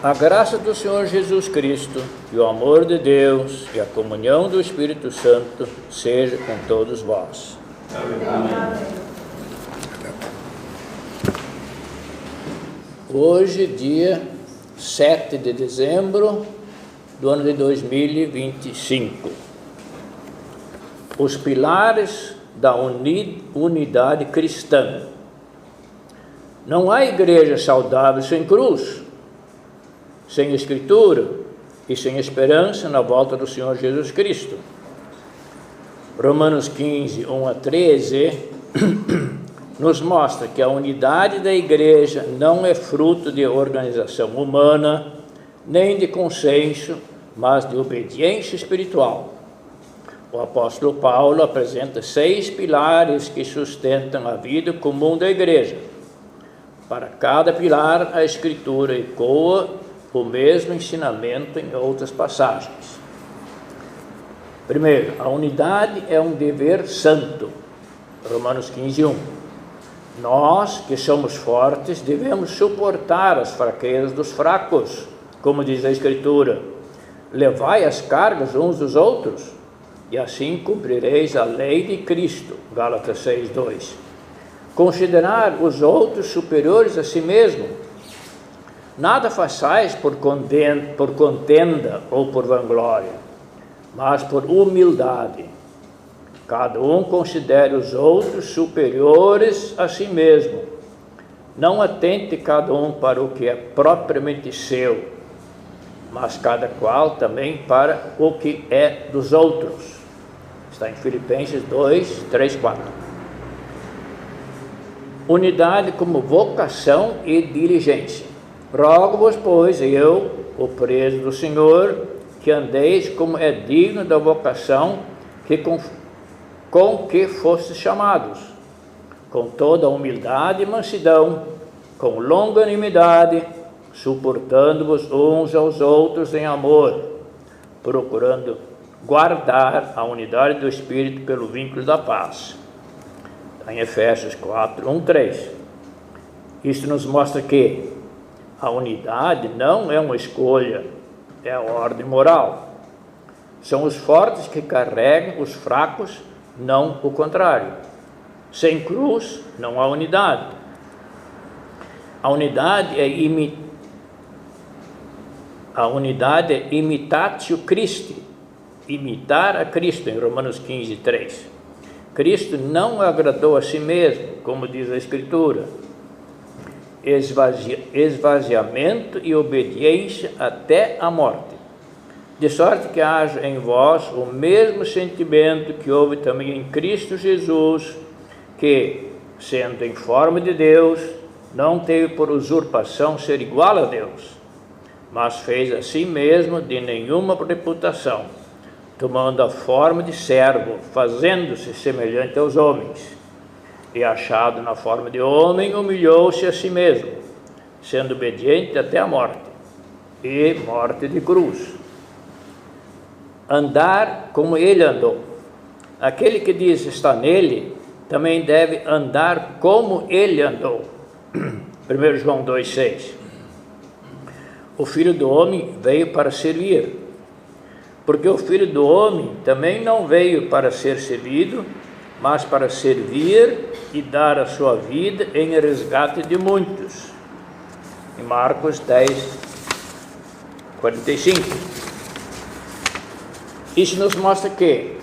A graça do Senhor Jesus Cristo e o amor de Deus e a comunhão do Espírito Santo seja com todos vós. Amém. Hoje, dia 7 de dezembro do ano de 2025. Os pilares da unidade cristã. Não há igreja saudável sem cruz, sem Escritura e sem esperança na volta do Senhor Jesus Cristo. Romanos 15, 1 a 13, nos mostra que a unidade da igreja não é fruto de organização humana, nem de consenso, mas de obediência espiritual. O apóstolo Paulo apresenta 6 pilares que sustentam a vida comum da igreja. Para cada pilar, a Escritura ecoa o mesmo ensinamento em outras passagens. Primeiro, a unidade é um dever santo. Romanos 15, 1. Nós, que somos fortes, devemos suportar as fraquezas dos fracos, como diz a Escritura. Levai as cargas uns dos outros, e assim cumprireis a lei de Cristo. Gálatas 6, 2. Considerar os outros superiores a si mesmo. Nada façais por contenda ou por vanglória, mas por humildade. Cada um considere os outros superiores a si mesmo. Não atente cada um para o que é propriamente seu, mas cada qual também para o que é dos outros. Está em Filipenses 2, 3, 4. Unidade como vocação e diligência. Rogo-vos, pois, eu, o preso do Senhor, que andeis como é digno da vocação com que fostes chamados, com toda humildade e mansidão, com longanimidade, suportando-vos uns aos outros em amor, procurando guardar a unidade do Espírito pelo vínculo da paz. Está em Efésios 4, 1, 3. Isso nos mostra que a unidade não é uma escolha, é a ordem moral. São os fortes que carregam os fracos, não o contrário. Sem cruz não há unidade. A unidade é imitatio Christi, imitar a Cristo, em Romanos 15, 3. Cristo não agradou a si mesmo, como diz a Escritura. Esvaziamento e obediência até a morte, de sorte que haja em vós o mesmo sentimento que houve também em Cristo Jesus, que, sendo em forma de Deus, não teve por usurpação ser igual a Deus, mas fez a si mesmo de nenhuma reputação, tomando a forma de servo, fazendo-se semelhante aos homens. E achado na forma de homem, humilhou-se a si mesmo, sendo obediente até a morte, e morte de cruz. Andar como ele andou. Aquele que diz está nele, também deve andar como ele andou. 1 João 2,6. O Filho do Homem veio para servir, porque o Filho do Homem também não veio para ser servido, mas para servir e dar a sua vida em resgate de muitos. Em Marcos 10, 45. Isso nos mostra que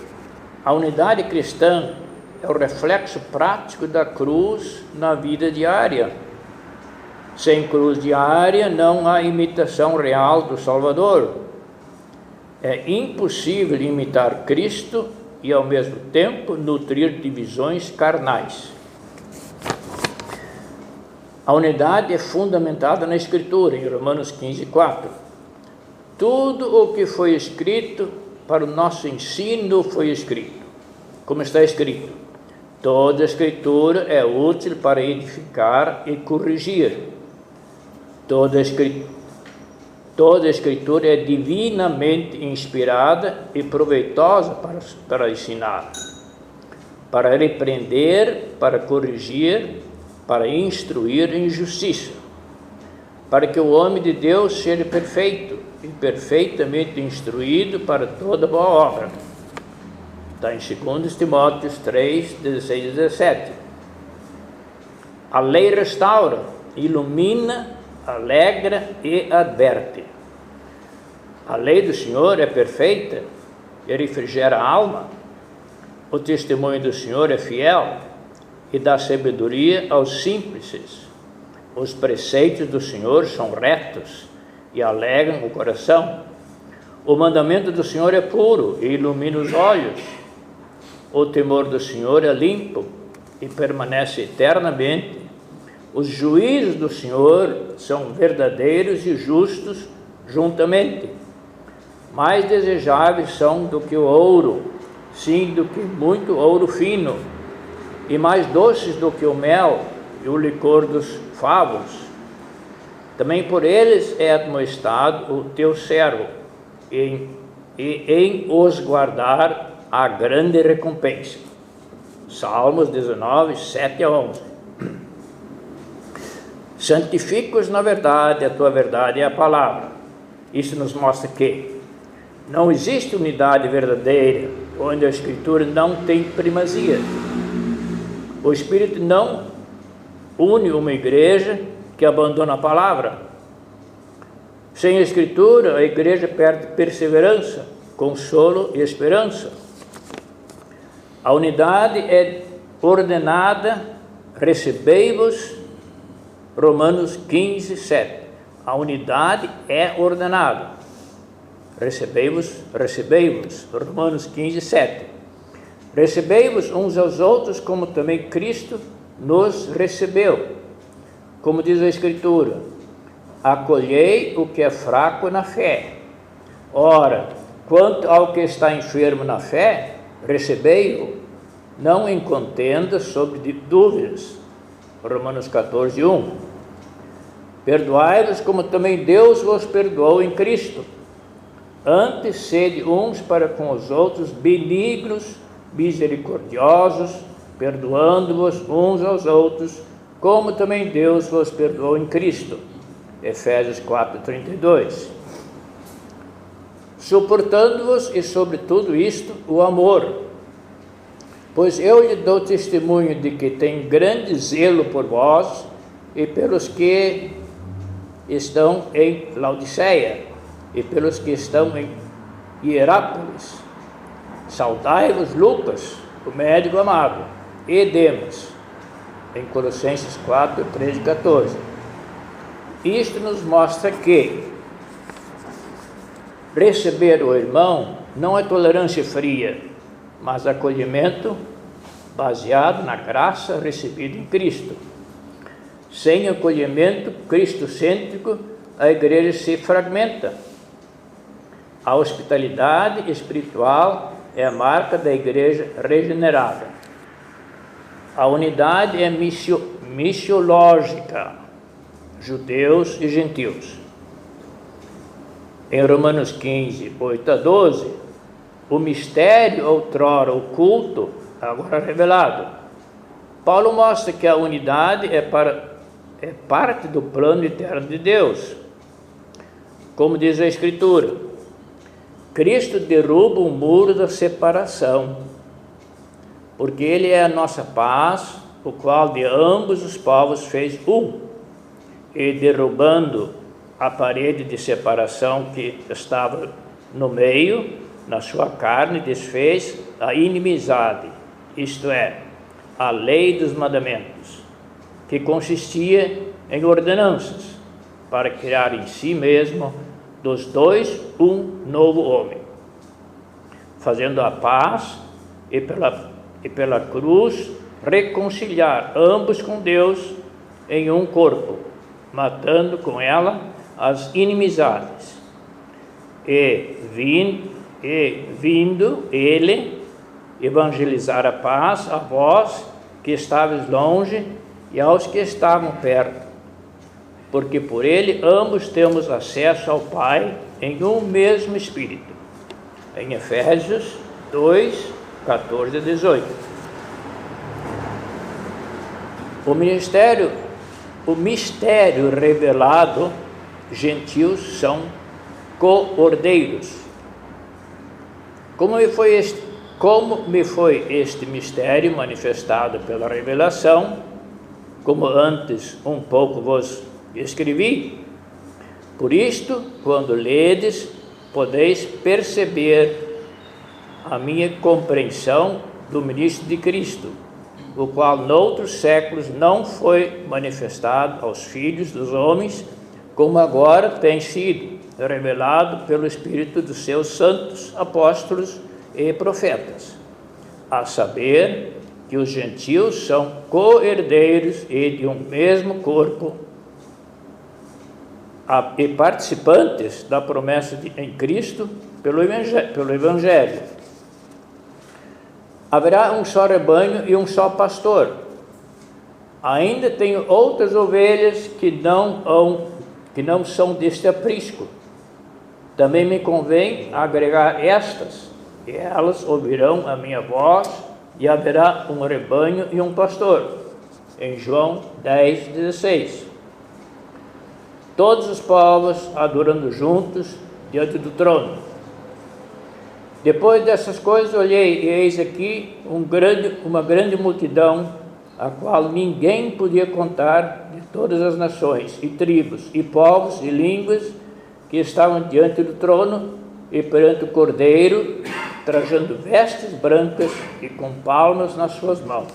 a unidade cristã é o reflexo prático da cruz na vida diária. Sem cruz diária não há imitação real do Salvador. É impossível imitar Cristo e, ao mesmo tempo, nutrir divisões carnais. A unidade é fundamentada na Escritura, em Romanos 15, 4. Tudo o que foi escrito para o nosso ensino foi escrito. Como está escrito, toda a Escritura é útil para edificar e corrigir. Toda a Escritura é divinamente inspirada e proveitosa para ensinar, para repreender, para corrigir, para instruir em justiça, para que o homem de Deus seja perfeito e perfeitamente instruído para toda boa obra. Está em 2 Timóteo 3, 16 e 17. A lei restaura, ilumina, alegra e adverte. A lei do Senhor é perfeita e refrigera a alma. O testemunho do Senhor é fiel e dá sabedoria aos simples. Os preceitos do Senhor são retos e alegram o coração. O mandamento do Senhor é puro e ilumina os olhos. O temor do Senhor é limpo e permanece eternamente. Os juízos do Senhor são verdadeiros e justos juntamente. Mais desejáveis são do que o ouro, sim, do que muito ouro fino, e mais doces do que o mel e o licor dos favos. Também por eles é admoestado o teu servo, e em os guardar a grande recompensa. Salmos 19, 7 a 11. Santifica-os na verdade, a tua verdade é a palavra. Isso nos mostra que não existe unidade verdadeira, onde a Escritura não tem primazia. O Espírito não une uma igreja que abandona a palavra. Sem a Escritura, a igreja perde perseverança, consolo e esperança. A unidade é ordenada, recebei-vos, Romanos 15, 7. A unidade é ordenada. Recebei-vos, Romanos 15, 7. Recebei-vos uns aos outros, como também Cristo nos recebeu. Como diz a Escritura, acolhei o que é fraco na fé. Ora, quanto ao que está enfermo na fé, recebei-o, não em contenda sobre dúvidas. Romanos 14, 1. Perdoai-vos como também Deus vos perdoou em Cristo. Antes sede uns para com os outros benignos, misericordiosos, perdoando-vos uns aos outros, como também Deus vos perdoou em Cristo. Efésios 4, 32. Suportando-vos e sobre tudo isto o amor, pois eu lhe dou testemunho de que tem grande zelo por vós e pelos que estão em Laodiceia e pelos que estão em Hierápolis. Saudai-vos Lucas, o médico amado, e Demas, em Colossenses 4, 13 e 14. Isto nos mostra que receber o irmão não é tolerância fria, mas acolhimento baseado na graça recebida em Cristo. Sem acolhimento cristocêntrico, a igreja se fragmenta. A hospitalidade espiritual é a marca da igreja regenerada. A unidade é missiológica, judeus e gentios. Em Romanos 15, 8 a 12, o mistério outrora oculto, agora revelado. Paulo mostra que a unidade é parte do plano eterno de Deus. Como diz a Escritura, Cristo derruba o muro da separação, porque Ele é a nossa paz, o qual de ambos os povos fez um, e derrubando a parede de separação que estava no meio, na sua carne, desfez a inimizade, isto é, a lei dos mandamentos, que consistia em ordenanças, para criar em si mesmo dos dois um novo homem, fazendo a paz e pela cruz reconciliar ambos com Deus em um corpo, matando com ela as inimizades, e vindo ele evangelizar a paz a vós que estáveis longe e aos que estavam perto, porque por ele ambos temos acesso ao Pai em um mesmo Espírito. Em Efésios 2, 14 a 18. o mistério revelado, gentios são co-herdeiros. Como me foi este mistério manifestado pela revelação, como antes um pouco vos escrevi, por isto, quando ledes, podeis perceber a minha compreensão do ministro de Cristo, o qual noutros séculos não foi manifestado aos filhos dos homens, como agora tem sido revelado pelo Espírito dos seus santos apóstolos e profetas, a saber que os gentios são co-herdeiros e de um mesmo corpo e participantes da promessa em Cristo pelo Evangelho. Haverá um só rebanho e um só pastor. Ainda tenho outras ovelhas que não são deste aprisco. Também me convém agregar estas, e elas ouvirão a minha voz, e haverá um rebanho e um pastor. Em João 10:16. Todos os povos adorando juntos diante do trono. Depois dessas coisas olhei, e eis aqui uma grande multidão, a qual ninguém podia contar, de todas as nações, e tribos, e povos, e línguas, que estavam diante do trono e perante o Cordeiro, trajando vestes brancas e com palmas nas suas mãos.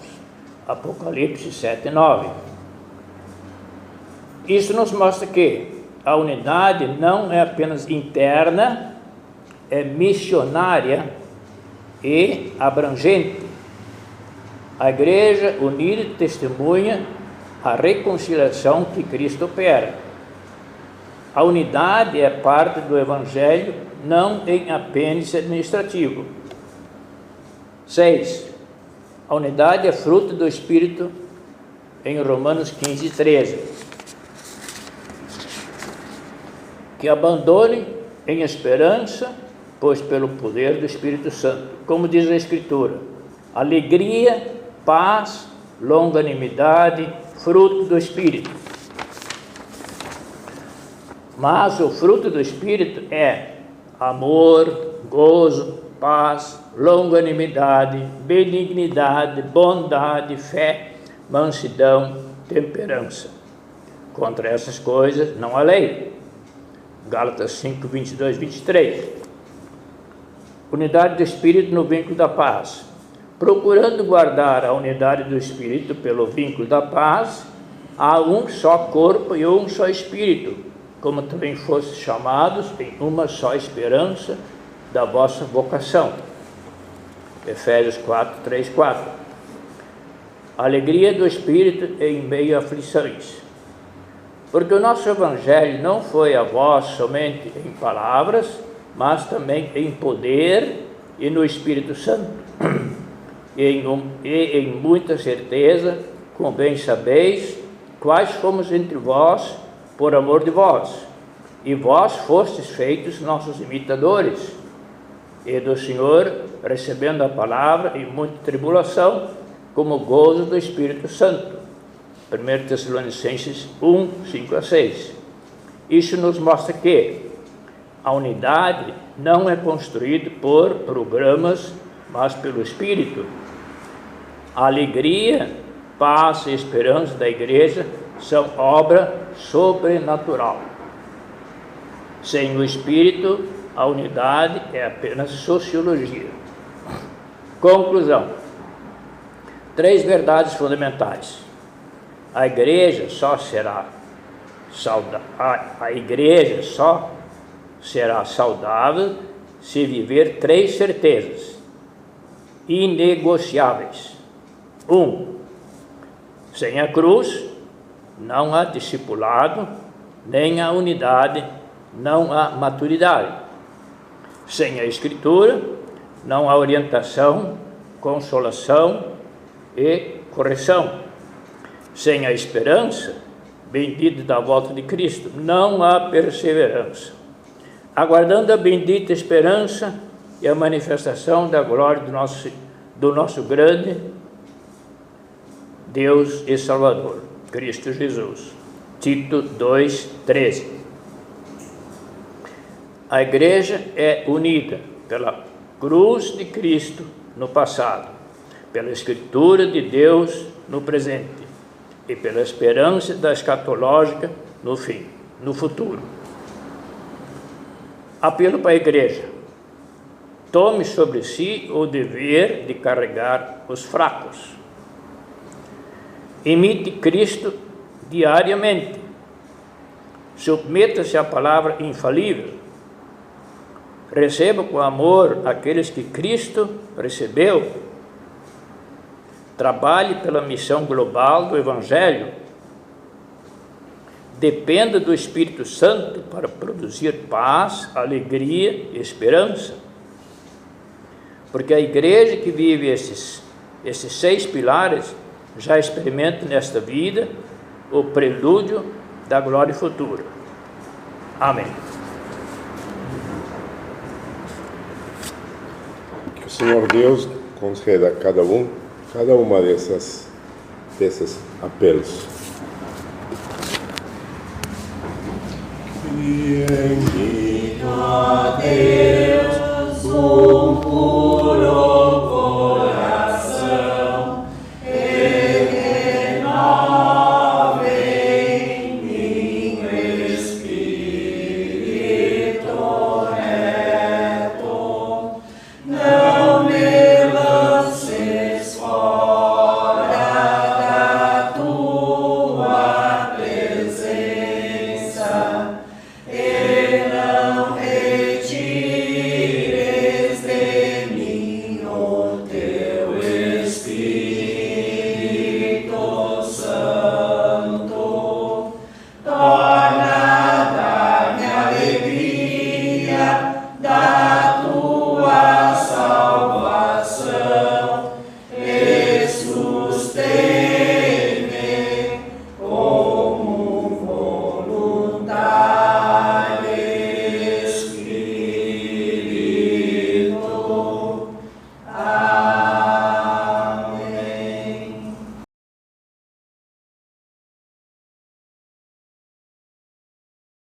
Apocalipse 7:9. Isso nos mostra que a unidade não é apenas interna, é missionária e abrangente. A igreja unida testemunha a reconciliação que Cristo opera. A unidade é parte do Evangelho, não em apêndice administrativo. 6. A unidade é fruto do Espírito, em Romanos 15:13. Que abandone em esperança, pois pelo poder do Espírito Santo, como diz a Escritura, alegria, paz, longanimidade, fruto do Espírito. Mas o fruto do Espírito é amor, gozo, paz, longanimidade, benignidade, bondade, fé, mansidão, temperança. Contra essas coisas não há lei. Gálatas 5:22-23. Unidade do Espírito no vínculo da paz. Procurando guardar a unidade do Espírito pelo vínculo da paz, há um só corpo e um só Espírito, como também fostes chamados em uma só esperança da vossa vocação. Efésios 4:3-4. Alegria do Espírito em meio a aflições. Porque o nosso Evangelho não foi a vós somente em palavras, mas também em poder e no Espírito Santo, e em muita certeza, como bem sabeis, quais fomos entre vós por amor de vós, e vós fostes feitos nossos imitadores, e do Senhor, recebendo a palavra em muita tribulação, como gozo do Espírito Santo. 1 Tessalonicenses 1:5-6. Isso nos mostra que a unidade não é construída por programas, mas pelo Espírito. A alegria, paz e esperança da igreja são obra sobrenatural. Sem o Espírito, a unidade é apenas sociologia. Conclusão. 3 verdades fundamentais. A igreja só será saudável se viver 3 certezas inegociáveis. 1. Sem a cruz não há discipulado, nem há unidade, não há maturidade. Sem a Escritura não há orientação, consolação e correção. Sem a esperança, bendita da volta de Cristo, não há perseverança. Aguardando a bendita esperança e a manifestação da glória do nosso grande Deus e Salvador, Cristo Jesus. Tito 2:13. A igreja é unida pela cruz de Cristo no passado, pela Escritura de Deus no presente e pela esperança da escatológica no fim, no futuro. Apelo para a igreja: tome sobre si o dever de carregar os fracos. Imite Cristo diariamente. Submeta-se à palavra infalível. Receba com amor aqueles que Cristo recebeu. Trabalhe pela missão global do Evangelho. Dependa do Espírito Santo para produzir paz, alegria e esperança. Porque a igreja que vive esses 6 pilares já experimenta nesta vida o prelúdio da glória futura. Amém. Que o Senhor Deus conceda a cada uma desses apelos.